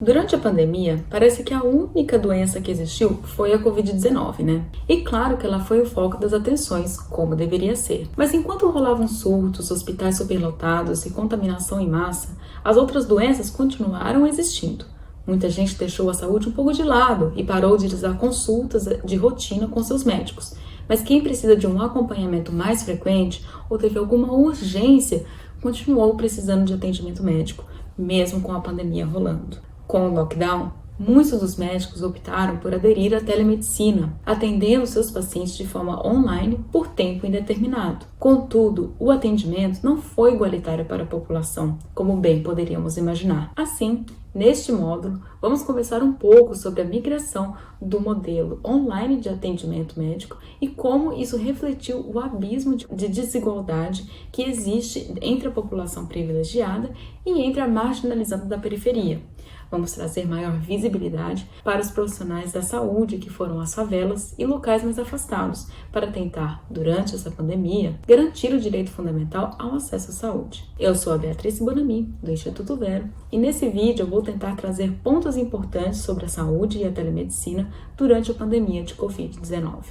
Durante a pandemia, parece que a única doença que existiu foi a Covid-19, né? E claro que ela foi o foco das atenções, como deveria ser. Mas enquanto rolavam surtos, hospitais superlotados e contaminação em massa, as outras doenças continuaram existindo. Muita gente deixou a saúde um pouco de lado e parou de realizar consultas de rotina com seus médicos. Mas quem precisa de um acompanhamento mais frequente ou teve alguma urgência, continuou precisando de atendimento médico, mesmo com a pandemia rolando. Com o lockdown, muitos dos médicos optaram por aderir à telemedicina, atendendo seus pacientes de forma online por tempo indeterminado. Contudo, o atendimento não foi igualitário para a população, como bem poderíamos imaginar. Assim, neste módulo, vamos conversar um pouco sobre a migração do modelo online de atendimento médico e como isso refletiu o abismo de desigualdade que existe entre a população privilegiada e entre a marginalizada da periferia. Vamos trazer maior visibilidade para os profissionais da saúde que foram às favelas e locais mais afastados, para tentar, durante essa pandemia, garantir o direito fundamental ao acesso à saúde. Eu sou a Beatriz Bonami, do Instituto Vero, e nesse vídeo eu vou tentar trazer pontos importantes sobre a saúde e a telemedicina durante a pandemia de Covid-19.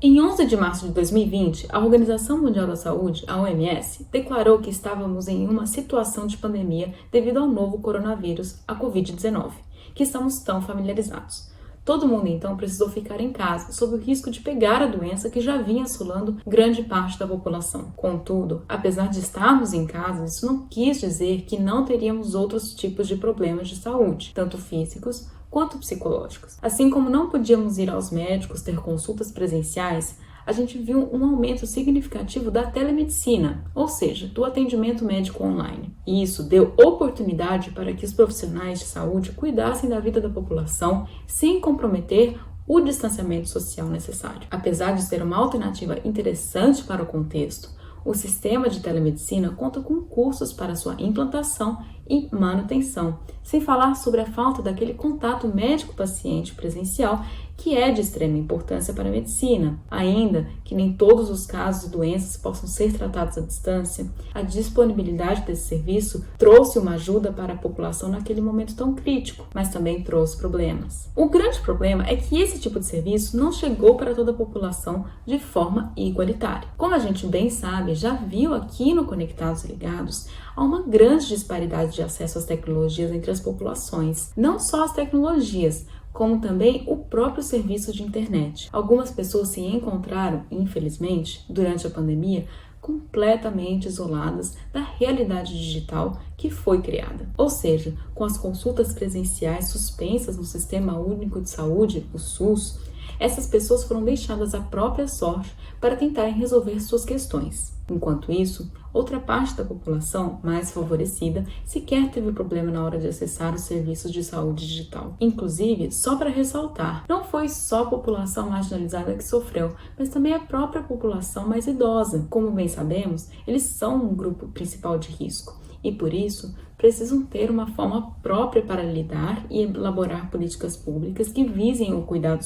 Em 11 de março de 2020, a Organização Mundial da Saúde, a OMS, declarou que estávamos em uma situação de pandemia devido ao novo coronavírus, a Covid-19, que estamos tão familiarizados. Todo mundo, então, precisou ficar em casa, sob o risco de pegar a doença que já vinha assolando grande parte da população. Contudo, apesar de estarmos em casa, isso não quis dizer que não teríamos outros tipos de problemas de saúde, tanto físicos quanto psicológicos. Assim como não podíamos ir aos médicos ter consultas presenciais, a gente viu um aumento significativo da telemedicina, ou seja, do atendimento médico online. E isso deu oportunidade para que os profissionais de saúde cuidassem da vida da população sem comprometer o distanciamento social necessário. Apesar de ser uma alternativa interessante para o contexto, o sistema de telemedicina conta com cursos para sua implantação e manutenção, sem falar sobre a falta daquele contato médico-paciente presencial que é de extrema importância para a medicina. Ainda que nem todos os casos de doenças possam ser tratados à distância, a disponibilidade desse serviço trouxe uma ajuda para a população naquele momento tão crítico, mas também trouxe problemas. O grande problema é que esse tipo de serviço não chegou para toda a população de forma igualitária. Como a gente bem sabe, já viu aqui no Conectados e Ligados, há uma grande disparidade de acesso às tecnologias entre as populações. Não só as tecnologias, como também o próprio serviço de internet. Algumas pessoas se encontraram, infelizmente, durante a pandemia, completamente isoladas da realidade digital que foi criada. Ou seja, com as consultas presenciais suspensas no Sistema Único de Saúde, o SUS, essas pessoas foram deixadas à própria sorte para tentarem resolver suas questões. Enquanto isso, outra parte da população, mais favorecida, sequer teve problema na hora de acessar os serviços de saúde digital. Inclusive, só para ressaltar, não foi só a população marginalizada que sofreu, mas também a própria população mais idosa. Como bem sabemos, eles são um grupo principal de risco e, por isso, precisam ter uma forma própria para lidar e elaborar políticas públicas que visem o cuidado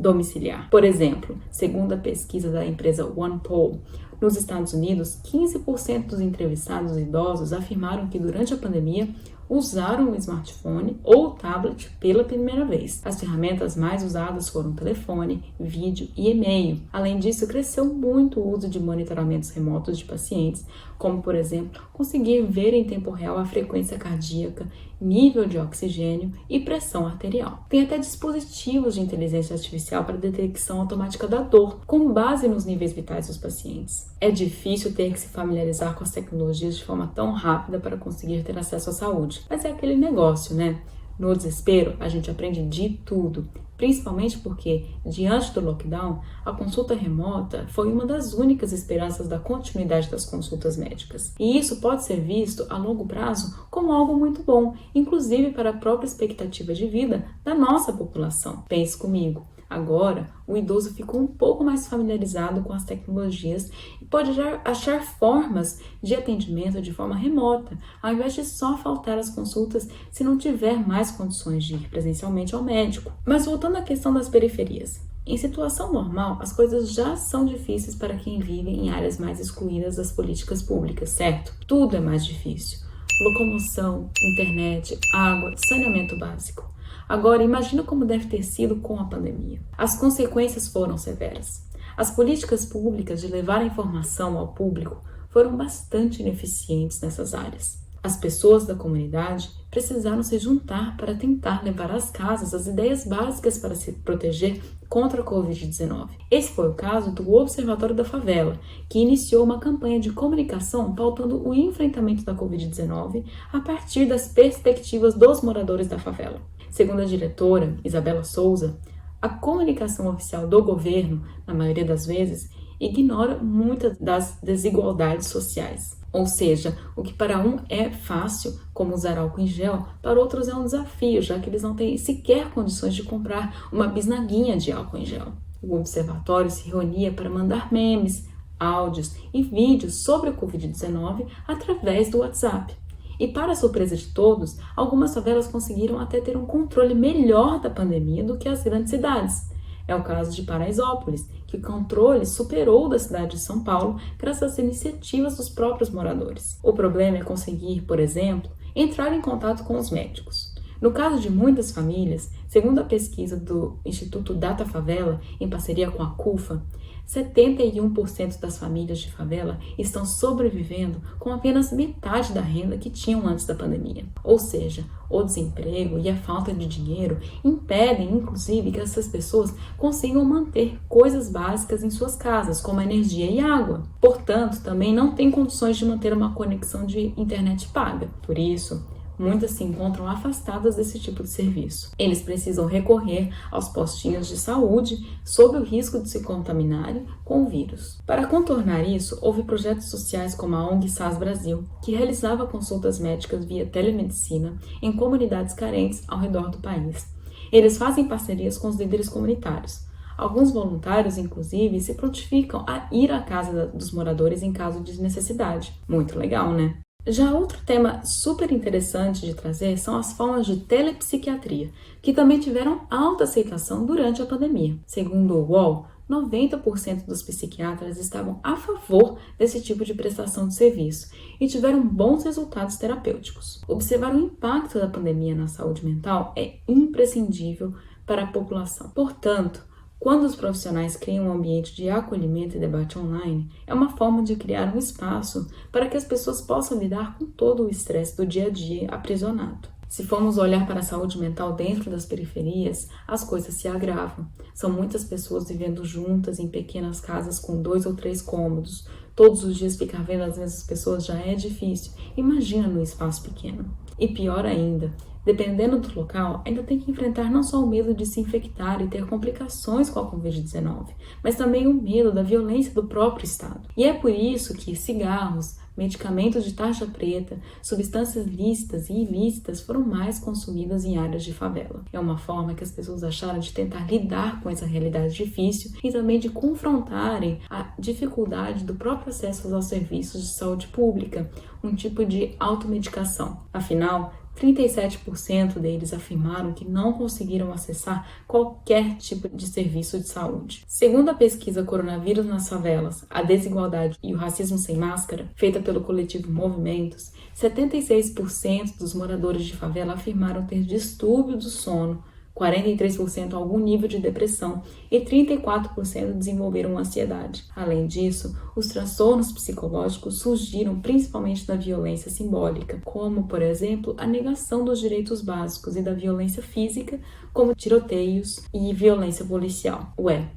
domiciliar. Por exemplo, segundo a pesquisa da empresa OnePoll, nos Estados Unidos, 15% dos entrevistados idosos afirmaram que durante a pandemia usaram o smartphone ou tablet pela primeira vez. As ferramentas mais usadas foram telefone, vídeo e e-mail. Além disso, cresceu muito o uso de monitoramentos remotos de pacientes, como, por exemplo, conseguir ver em tempo real a frequência cardíaca, nível de oxigênio e pressão arterial. Tem até dispositivos de inteligência artificial para detecção automática da dor, com base nos níveis vitais dos pacientes. É difícil ter que se familiarizar com as tecnologias de forma tão rápida para conseguir ter acesso à saúde. Mas é aquele negócio, né? No desespero, a gente aprende de tudo, principalmente porque, diante do lockdown, a consulta remota foi uma das únicas esperanças da continuidade das consultas médicas. E isso pode ser visto a longo prazo como algo muito bom, inclusive para a própria expectativa de vida da nossa população. Pense comigo. Agora, o idoso ficou um pouco mais familiarizado com as tecnologias e pode achar formas de atendimento de forma remota, ao invés de só faltar às consultas se não tiver mais condições de ir presencialmente ao médico. Mas voltando à questão das periferias. Em situação normal, as coisas já são difíceis para quem vive em áreas mais excluídas das políticas públicas, certo? Tudo é mais difícil. locomoção, internet, água, saneamento básico. Agora, imagina como deve ter sido com a pandemia. As consequências foram severas. As políticas públicas de levar a informação ao público foram bastante ineficientes nessas áreas. As pessoas da comunidade precisaram se juntar para tentar levar às casas as ideias básicas para se proteger contra a Covid-19. Esse foi o caso do Observatório da Favela, que iniciou uma campanha de comunicação pautando o enfrentamento da Covid-19 a partir das perspectivas dos moradores da favela. Segundo a diretora, Isabela Souza, a comunicação oficial do governo, na maioria das vezes, ignora muitas das desigualdades sociais. Ou seja, o que para um é fácil, como usar álcool em gel, para outros é um desafio, já que eles não têm sequer condições de comprar uma bisnaguinha de álcool em gel. O observatório se reunia para mandar memes, áudios e vídeos sobre o Covid-19 através do WhatsApp. E para a surpresa de todos, algumas favelas conseguiram até ter um controle melhor da pandemia do que as grandes cidades. É o caso de Paraisópolis, que o controle superou o da cidade de São Paulo graças às iniciativas dos próprios moradores. O problema é conseguir, por exemplo, entrar em contato com os médicos. No caso de muitas famílias, segundo a pesquisa do Instituto Data Favela, em parceria com a CUFA, 71% das famílias de favela estão sobrevivendo com apenas metade da renda que tinham antes da pandemia. Ou seja, o desemprego e a falta de dinheiro impedem, inclusive, que essas pessoas consigam manter coisas básicas em suas casas, como energia e água. Portanto, também não têm condições de manter uma conexão de internet paga. Por isso, muitas se encontram afastadas desse tipo de serviço. Eles precisam recorrer aos postinhos de saúde sob o risco de se contaminarem com o vírus. Para contornar isso, houve projetos sociais como a ONG SAS Brasil, que realizava consultas médicas via telemedicina em comunidades carentes ao redor do país. Eles fazem parcerias com os líderes comunitários. Alguns voluntários, inclusive, se prontificam a ir à casa dos moradores em caso de necessidade. Muito legal, né? Já outro tema super interessante de trazer são as formas de telepsiquiatria, que também tiveram alta aceitação durante a pandemia. Segundo o UOL, 90% dos psiquiatras estavam a favor desse tipo de prestação de serviço e tiveram bons resultados terapêuticos. Observar o impacto da pandemia na saúde mental é imprescindível para a população. Portanto, quando os profissionais criam um ambiente de acolhimento e debate online, é uma forma de criar um espaço para que as pessoas possam lidar com todo o estresse do dia a dia aprisionado. Se formos olhar para a saúde mental dentro das periferias, as coisas se agravam. São muitas pessoas vivendo juntas em pequenas casas com 2 ou 3 cômodos. Todos os dias ficar vendo as mesmas pessoas já é difícil. Imagina num espaço pequeno. E pior ainda, dependendo do local, ainda tem que enfrentar não só o medo de se infectar e ter complicações com a Covid-19, mas também o medo da violência do próprio Estado. E é por isso que cigarros, medicamentos de tarja preta, substâncias lícitas e ilícitas foram mais consumidas em áreas de favela. É uma forma que as pessoas acharam de tentar lidar com essa realidade difícil e também de confrontarem a dificuldade do próprio acesso aos serviços de saúde pública, um tipo de automedicação. Afinal, 37% deles afirmaram que não conseguiram acessar qualquer tipo de serviço de saúde. Segundo a pesquisa Coronavírus nas Favelas, a Desigualdade e o Racismo Sem Máscara, feita pelo coletivo Movimentos, 76% dos moradores de favela afirmaram ter distúrbio do sono, 43% algum nível de depressão e 34% desenvolveram ansiedade. Além disso, os transtornos psicológicos surgiram principalmente da violência simbólica, como, por exemplo, a negação dos direitos básicos e da violência física, como tiroteios e violência policial.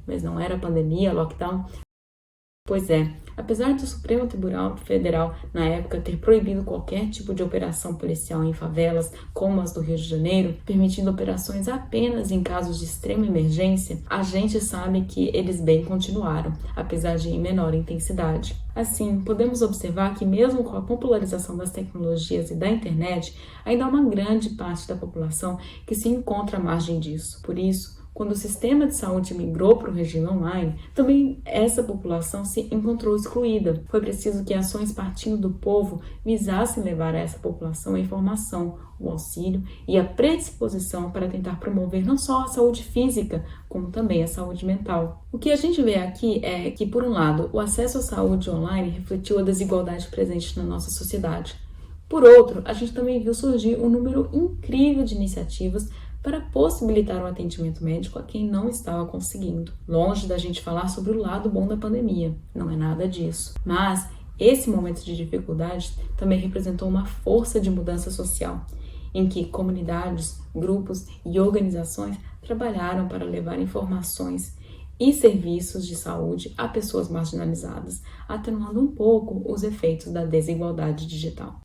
Mas não era pandemia, lockdown? Pois é, apesar do Supremo Tribunal Federal, na época, ter proibido qualquer tipo de operação policial em favelas, como as do Rio de Janeiro, permitindo operações apenas em casos de extrema emergência, a gente sabe que eles bem continuaram, apesar de em menor intensidade. Assim, podemos observar que mesmo com a popularização das tecnologias e da internet, ainda há uma grande parte da população que se encontra à margem disso. Por isso, quando o sistema de saúde migrou para o regime online, também essa população se encontrou excluída. Foi preciso que ações partindo do povo visassem levar a essa população a informação, o auxílio e a predisposição para tentar promover não só a saúde física, como também a saúde mental. O que a gente vê aqui é que, por um lado, o acesso à saúde online refletiu a desigualdade presente na nossa sociedade. Por outro, a gente também viu surgir um número incrível de iniciativas para possibilitar o atendimento médico a quem não estava conseguindo. Longe da gente falar sobre o lado bom da pandemia, não é nada disso. Mas esse momento de dificuldade também representou uma força de mudança social, em que comunidades, grupos e organizações trabalharam para levar informações e serviços de saúde a pessoas marginalizadas, atenuando um pouco os efeitos da desigualdade digital.